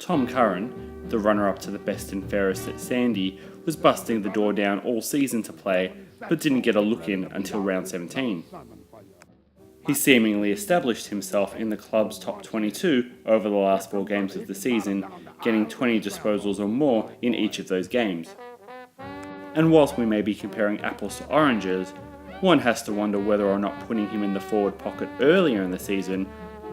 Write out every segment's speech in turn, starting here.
Tom Curran, the runner-up to the best and fairest at Sandy, was busting the door down all season to play, but didn't get a look in until round 17. He seemingly established himself in the club's top 22 over the last 4 games of the season, getting 20 disposals or more in each of those games. And whilst we may be comparing apples to oranges, one has to wonder whether or not putting him in the forward pocket earlier in the season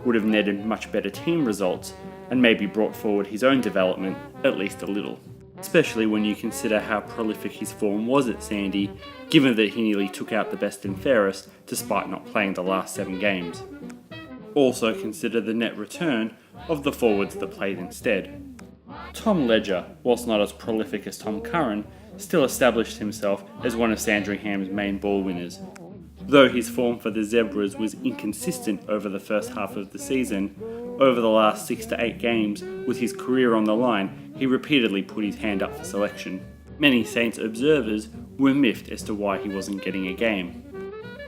would have netted much better team results and maybe brought forward his own development at least a little. Especially when you consider how prolific his form was at Sandy, given that he nearly took out the best and fairest despite not playing the last 7 games. Also consider the net return of the forwards that played instead. Tom Ledger, whilst not as prolific as Tom Curran, still established himself as one of Sandringham's main ball winners. Though his form for the Zebras was inconsistent over the first half of the season, over the last 6 to 8 games, with his career on the line, he repeatedly put his hand up for selection. Many Saints observers were miffed as to why he wasn't getting a game.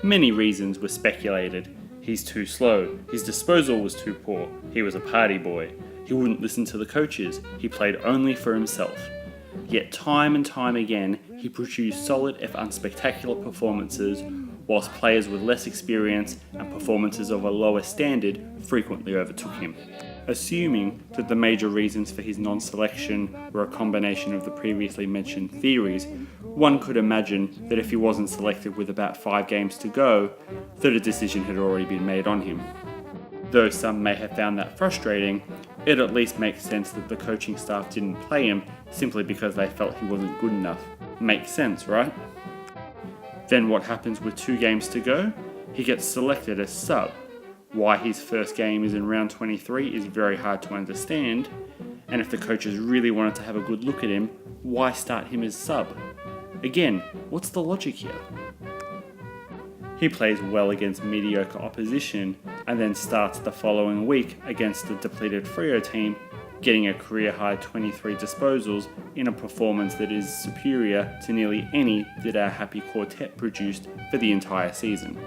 Many reasons were speculated. He's too slow, his disposal was too poor, he was a party boy, he wouldn't listen to the coaches, he played only for himself. Yet time and time again, he produced solid if unspectacular performances, whilst players with less experience and performances of a lower standard frequently overtook him. Assuming that the major reasons for his non-selection were a combination of the previously mentioned theories, one could imagine that if he wasn't selected with about 5 games to go, that a decision had already been made on him. Though some may have found that frustrating, it at least makes sense that the coaching staff didn't play him simply because they felt he wasn't good enough. Makes sense, right? Then what happens with 2 games to go? He gets selected as sub. Why his first game is in round 23 is very hard to understand, and if the coaches really wanted to have a good look at him, why start him as sub? Again, what's the logic here? He plays well against mediocre opposition and then starts the following week against the depleted Freo team, getting a career-high 23 disposals in a performance that is superior to nearly any that our happy quartet produced for the entire season.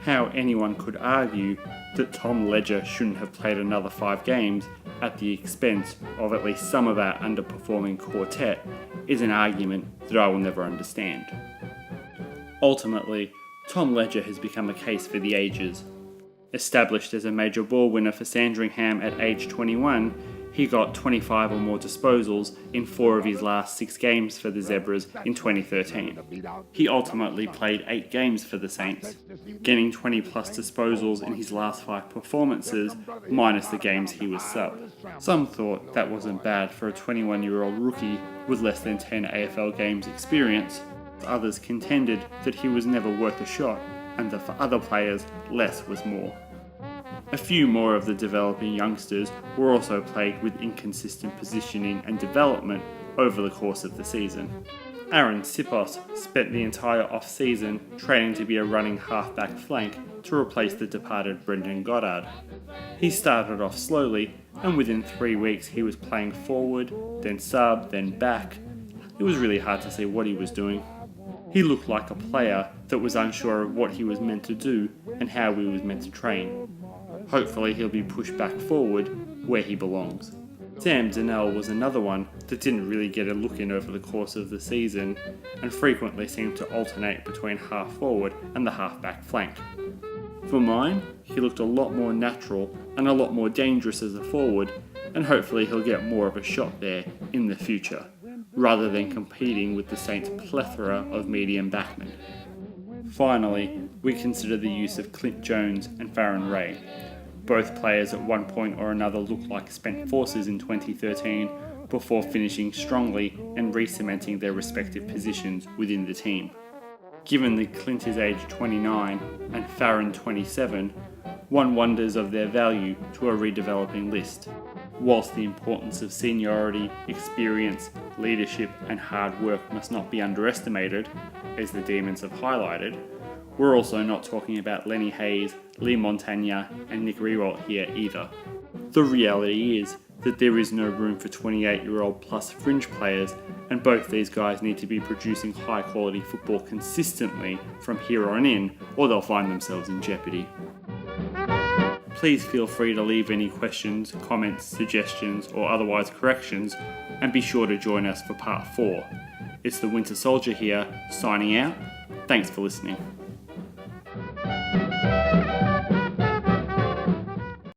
How anyone could argue that Tom Ledger shouldn't have played another 5 games at the expense of at least some of our underperforming quartet is an argument that I will never understand. Ultimately, Tom Ledger has become a case for the ages. Established as a major ball winner for Sandringham at age 21, he got 25 or more disposals in 4 of his last 6 games for the Zebras in 2013. He ultimately played 8 games for the Saints, getting 20 plus disposals in his last 5 performances, minus the games he was sub. Some thought that wasn't bad for a 21-year-old rookie with less than 10 AFL games experience. Others contended that he was never worth a shot, and that for other players, less was more. A few more of the developing youngsters were also plagued with inconsistent positioning and development over the course of the season. Aaron Sipos spent the entire off-season training to be a running half-back flank to replace the departed Brendan Goddard. He started off slowly, and within 3 weeks he was playing forward, then sub, then back. It was really hard to see what he was doing. He looked like a player that was unsure of what he was meant to do and how he was meant to train. Hopefully he'll be pushed back forward where he belongs. Sam Donnell was another one that didn't really get a look in over the course of the season and frequently seemed to alternate between half forward and the half back flank. For mine, he looked a lot more natural and a lot more dangerous as a forward, and hopefully he'll get more of a shot there in the future, rather than competing with the Saints' plethora of medium backmen. Finally, we consider the use of Clint Jones and Farron Ray. Both players at one point or another looked like spent forces in 2013 before finishing strongly and re-cementing their respective positions within the team. Given that Clint is aged 29 and Farron 27, one wonders of their value to a redeveloping list. Whilst the importance of seniority, experience, leadership and hard work must not be underestimated, as the Demons have highlighted, we're also not talking about Lenny Hayes, Lee Montagna and Nick Riewoldt here either. The reality is that there is no room for 28-year-old plus fringe players, and both these guys need to be producing high quality football consistently from here on in, or they'll find themselves in jeopardy. please feel free to leave any questions, comments, suggestions, or otherwise corrections, and be sure to join us for part 4. It's the Winter Soldier here, signing out. Thanks for listening.